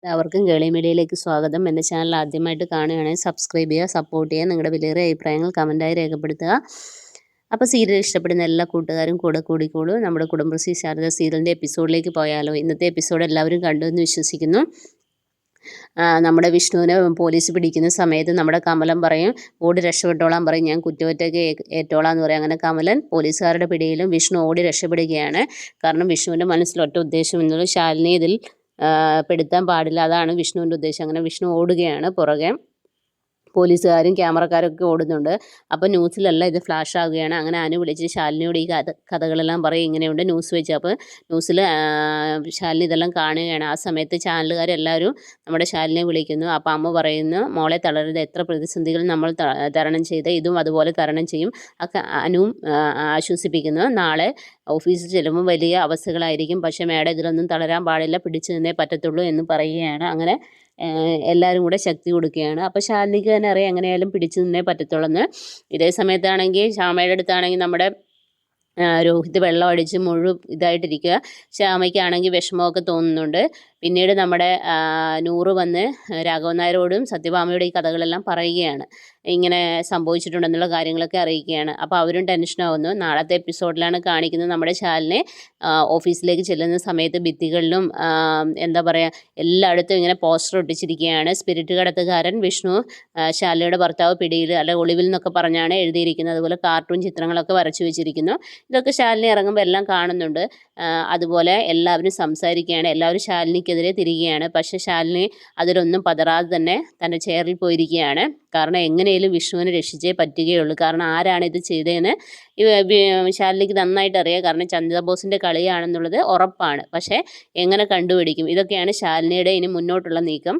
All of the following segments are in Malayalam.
എല്ലാവർക്കും കേളി മീഡിയയിലേക്ക് സ്വാഗതം. എൻ്റെ ചാനൽ ആദ്യമായിട്ട് കാണുകയാണെങ്കിൽ സബ്സ്ക്രൈബ് ചെയ്യുക, സപ്പോർട്ട് ചെയ്യുക, നിങ്ങളുടെ വിലയേറിയ അഭിപ്രായങ്ങൾ കമൻറ്റായി രേഖപ്പെടുത്തുക. അപ്പോൾ സീരിയൽ ഇഷ്ടപ്പെടുന്ന എല്ലാ കൂട്ടുകാരും കൂടെ കൂടിക്കോളൂ. നമ്മുടെ കുടുംബശ്രീ ശാരദ സീരിയലിൻ്റെ എപ്പിസോഡിലേക്ക് പോയാലോ? ഇന്നത്തെ എപ്പിസോഡ് എല്ലാവരും കണ്ടു എന്ന് വിശ്വസിക്കുന്നു. നമ്മുടെ വിഷ്ണുവിനെ പോലീസ് പിടിക്കുന്ന സമയത്ത് നമ്മുടെ കമലൻ പറയും, ഓടി രക്ഷപ്പെട്ടോളാൻ പറയും, ഞാൻ കുറ്റമറ്റൊക്കെ ഏറ്റോളാം എന്ന് പറയും. അങ്ങനെ കമലൻ പോലീസുകാരുടെ പിടിയിലും വിഷ്ണു ഓടി രക്ഷപ്പെടുകയാണ്. കാരണം വിഷ്ണുവിൻ്റെ മനസ്സിൽ ഒറ്റ ഉദ്ദേശം എന്നുള്ളത് ശാലിനി ഇതിൽ പെടുത്താൻ പാടില്ല, അതാണ് വിഷ്ണുവിൻ്റെ ഉദ്ദേശം. അങ്ങനെ വിഷ്ണു ഓടുകയാണ് പുറകെ. പോലീസുകാരും ക്യാമറക്കാരൊക്കെ ഓടുന്നുണ്ട്. അപ്പോൾ ന്യൂസിലെല്ലാം ഇത് ഫ്ലാഷ് ആകുകയാണ്. അങ്ങനെ അനു വിളിച്ച് ശാലിനിയോട് ഈ കഥകളെല്ലാം പറയും, ഇങ്ങനെയുണ്ട് ന്യൂസ് വെച്ച്. അപ്പോൾ ന്യൂസിൽ ശാലിനി ഇതെല്ലാം കാണുകയാണ്. ആ സമയത്ത് ചാനലുകാരെല്ലാവരും നമ്മുടെ ശാലിനിയെ വിളിക്കുന്നു. അപ്പോൾ അമ്മ പറയുന്നു, മോളെ തളരരുത്, എത്ര പ്രതിസന്ധികൾ നമ്മൾ തരണം ചെയ്ത് ഇതും അതുപോലെ തരണം ചെയ്യും. ഒക്കെ അനുവും ആശ്വസിപ്പിക്കുന്നു. നാളെ ഓഫീസിൽ ചെല്ലുമ്പോൾ വലിയ അവസ്ഥകളായിരിക്കും, പക്ഷേ മേഡം ഇതിലൊന്നും തളരാൻ പാടില്ല, പിടിച്ചു നിന്നേ പറ്റത്തുള്ളൂ എന്ന് പറയുകയാണ്. അങ്ങനെ എല്ലാവരും കൂടെ ശക്തി കൊടുക്കുകയാണ്. അപ്പോൾ ശാലിനിക്ക് തന്നെ അറിയാം എങ്ങനെയായാലും പിടിച്ചു നിന്നേ പറ്റത്തുള്ളൂ. ഇതേ സമയത്താണെങ്കിൽ ശ്യാമയുടെ അടുത്താണെങ്കിൽ നമ്മുടെ രോഹിത് വെള്ളം അടിച്ച് ഇതായിട്ടിരിക്കുക. ശ്യാമയ്ക്കാണെങ്കിൽ വിഷമമൊക്കെ തോന്നുന്നുണ്ട്. പിന്നീട് നമ്മുടെ നൂറ് വന്ന് രാഘവൻ നായരോടും സത്യഭാമയുടെ ഈ കഥകളെല്ലാം പറയുകയാണ്, ഇങ്ങനെ സംഭവിച്ചിട്ടുണ്ടെന്നുള്ള കാര്യങ്ങളൊക്കെ അറിയിക്കുകയാണ്. അപ്പോൾ അവരും ടെൻഷനാവുന്നു. നാളത്തെ എപ്പിസോഡിലാണ് കാണിക്കുന്നത് നമ്മുടെ ശാലിനെ ഓഫീസിലേക്ക് ചെല്ലുന്ന സമയത്ത് ഭിത്തികളിലും എന്താ പറയുക എല്ലായിടത്തും ഇങ്ങനെ പോസ്റ്റർ ഒട്ടിച്ചിരിക്കുകയാണ്. സ്പിരിറ്റ് കടത്തുകാരൻ വിഷ്ണു ശാലിനിയുടെ ഭർത്താവ് പിടിയിൽ അല്ല ഒളിവിൽ എന്നൊക്കെ പറഞ്ഞാണ് എഴുതിയിരിക്കുന്നത്. അതുപോലെ കാർട്ടൂൺ ചിത്രങ്ങളൊക്കെ വരച്ചു വെച്ചിരിക്കുന്നു. ഇതൊക്കെ ശാലിനി ഇറങ്ങുമ്പോൾ എല്ലാം കാണുന്നുണ്ട്. അതുപോലെ എല്ലാവരും സംസാരിക്കുകയാണ്, എല്ലാവരും ശാലിനിക്കെതിരെ തിരികുകയാണ്. പക്ഷേ ശാലിനി അതിലൊന്നും പതറാതെ തന്നെ തൻ്റെ ചെയറിൽ പോയിരിക്കുകയാണ്. കാരണം എങ്ങനെയും വിഷ്ണുവിനെ രക്ഷിച്ചേ പറ്റുകയുള്ളൂ. കാരണം ആരാണ് ഇത് ചെയ്തതെന്ന് ശാലിനിക്ക് നന്നായിട്ട് അറിയാം. കാരണം ചന്ദ്രബോസിൻ്റെ കളിയാണെന്നുള്ളത് ഉറപ്പാണ്. പക്ഷേ എങ്ങനെ കണ്ടുപിടിക്കും? ഇതൊക്കെയാണ് ശാലിനിയുടെ ഇനി മുന്നോട്ടുള്ള നീക്കം.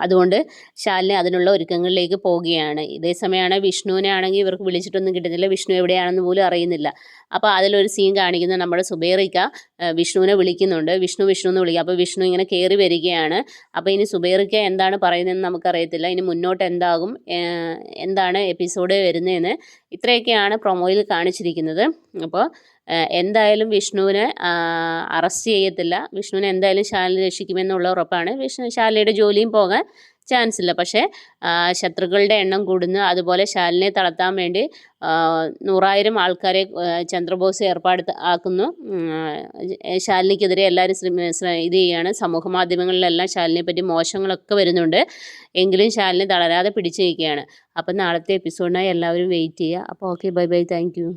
അതുകൊണ്ട് ശാലിനി അതിനുള്ള ഒരുക്കങ്ങളിലേക്ക് പോവുകയാണ്. ഇതേ സമയമാണ് വിഷ്ണുവിനെ ആണെങ്കിൽ ഇവർക്ക് വിളിച്ചിട്ടൊന്നും കിട്ടുന്നില്ല, വിഷ്ണു എവിടെയാണെന്ന് പോലും അറിയുന്നില്ല. അപ്പോൾ അതിലൊരു സീൻ കാണിക്കുന്നത് നമ്മുടെ സുബൈറിക്ക വിഷ്ണുവിനെ വിളിക്കുന്നുണ്ട്. വിഷ്ണു എന്ന് വിളിക്കുക. അപ്പോൾ വിഷ്ണു ഇങ്ങനെ കയറി വരികയാണ്. അപ്പോൾ ഇനി സുബൈറിക്ക എന്താണ് പറയുന്നതെന്ന് നമുക്കറിയത്തില്ല. ഇനി മുന്നോട്ട് എന്താകും, എന്താണ് എപ്പിസോഡ് വരുന്നതെന്ന് ഇത്രയൊക്കെയാണ് പ്രൊമോയിൽ കാണിച്ചിരിക്കുന്നത്. അപ്പോൾ എന്തായാലും വിഷ്ണുവിനെ അറസ്റ്റ് ചെയ്യത്തില്ല. വിഷ്ണുവിനെ എന്തായാലും ശാലിനി രക്ഷിക്കുമെന്നുള്ള ഉറപ്പാണ്. ശാലിനിയുടെ ജോലിയും പോകാൻ ചാൻസ് ഇല്ല. പക്ഷേ ശത്രുക്കളുടെ എണ്ണം കൂടുന്നു. അതുപോലെ ശാലിനിയെ തളർത്താൻ വേണ്ടി 100,000 ആൾക്കാരെ ചന്ദ്രബോസ് ആക്കുന്നു. ശാലിനിക്കെതിരെ എല്ലാവരും ഇത് ചെയ്യാണ്. സമൂഹ മാധ്യമങ്ങളിലെല്ലാം ശാലിനിയെ പറ്റി മോശങ്ങളൊക്കെ വരുന്നുണ്ട്. എങ്കിലും ശാലിനി തളരാതെ പിടിച്ചു നിൽക്കുകയാണ്. അപ്പം നാളത്തെ എപ്പിസോഡിനായി എല്ലാവരും വെയിറ്റ് ചെയ്യുക. അപ്പോൾ okay, bye bye, thank you.